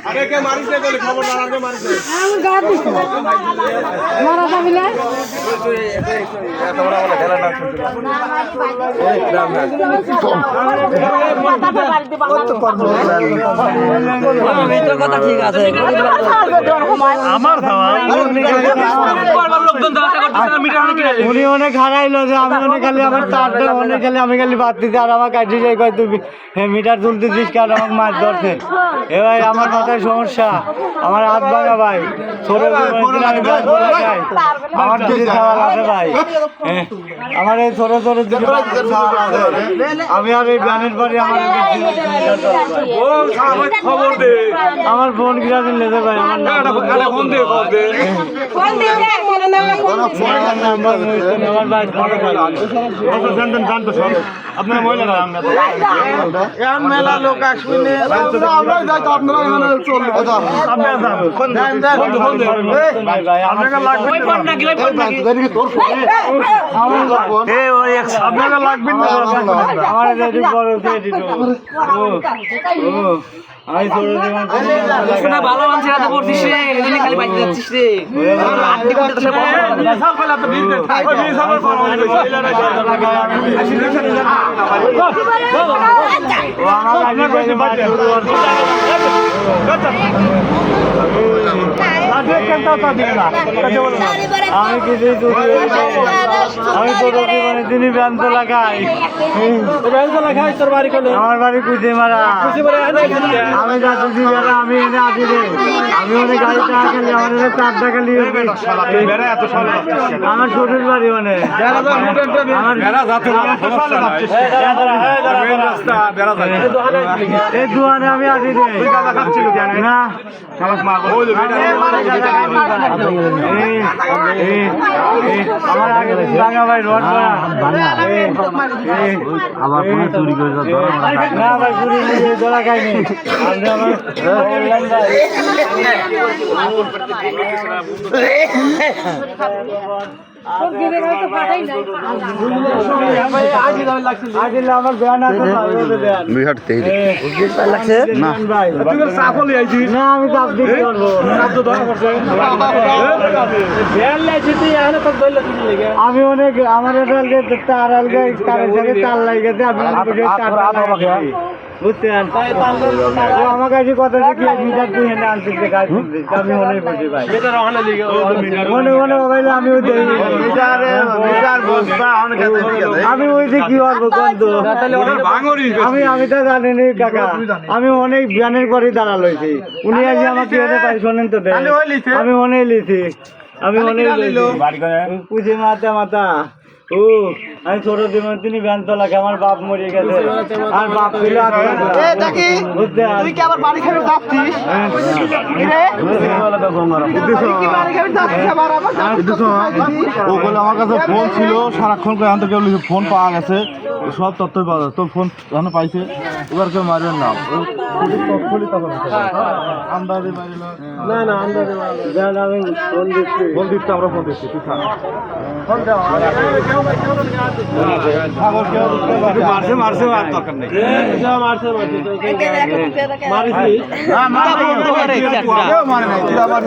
আরে কে মারিস না বলে খবর না আগে মারিস না আমি গাড়ি দিছি মারা যাবি না এত বড় বড় খেলাটা এই গ্রাম না কত করব ভিতর কথা ঠিক আছে আমার উনি অনেক হারাইলো যে আমি অনেক খালি আমার তারটা অনেক খালি আমি খালি বাদ দিতে আর আমার কাটি যাই কয় তুমি মিটার তুলতেছিস কারণ আমাকে মাছ ধরছে এ ভাই আমার মাথায় সমস্যা আমার হাত ভাঙা ভাই ছোট আমি খাই আমার দিদি খাওয়ার আছে ভাই আমার এই ছোট ছোট দিদি খাওয়ার আছে আমি আর এই ব্যানের পরে খবর দে আমার ফোন কিনা দিন লেগে ভাই আমার ফোন দে নাম্বার আমার ভাই জানতো সব আপনার মহিলারা মেলা লোক আসবে আমরা যাই তো আপনারা এখানে চলবে আপনারা আপনাকে লাগবে ওই ফোন নাকি ওই ফোন নাকি তোর ফোন এই ওই আপনাকে লাগবে না আমার রেডি বড় রেডি আমি ছোট শোনা ভালো মানুষের তো পড়ছিস রে এজন্য খালি বাইরে যাচ্ছিস রে আড্ডি করতে তো সব সব ফেলা তো বিল দে ওই বিল সবার ফোন আমি কিছু আমি ছোট জীবনে তিনি ব্যান্ত লাগাই তোর বাড়ি কোনে আমার বাড়ি কুচি মারা আমি যাচ্ছি বেড়া আমি এনে আসি রে আমি অনেক গাড়ি টাকা খেলি আমার এনে 4 টাকা নিয়ে আমার শ্বশুর বাড়ি মানে এই দোকানে আমি আসি রে না আমার আগে ভাঙা ভাই রড আবার চুরি করে না ভাই চুরি ধরা খাইনি আমি অনেক আমার তার তার লাগে বুঝছেন আমার কাছে কথা মিটার তুই এনে আনছিস আমি মনে বুঝি ভাই মনে মনে মোবাইলে আমিও দেই আমি ওই যে কি করবো আমি তো জানিনি কাকা আমি অনেক জ্ঞানের পরে দাঁড়া লইছি উনি আজ আমাকে পাই শোনেন তো আমি মনে লিছি আমি মনে পুজে মাথা মাথা ও আমি ছোট দিন তিনি ব্যান্ত লাগে আমার বাপ মরে গেছে আর বাপ ছিল তুই কি আবার বাড়ি খাবে যাচ্ছিস ওগুলো আমার কাছে ফোন ছিল সারাক্ষণ করে আনতে কেউ ফোন পাওয়া গেছে সব তথ্য পাওয়া যায় তোর ফোন ওখানে পাইছে এবার কেউ মারেন না আন্দাজে মারিল না না আমি ফোন দিচ্ছি আমরা ফোন দিচ্ছি তুই থাক মারছে আর দরকার নেই মারছি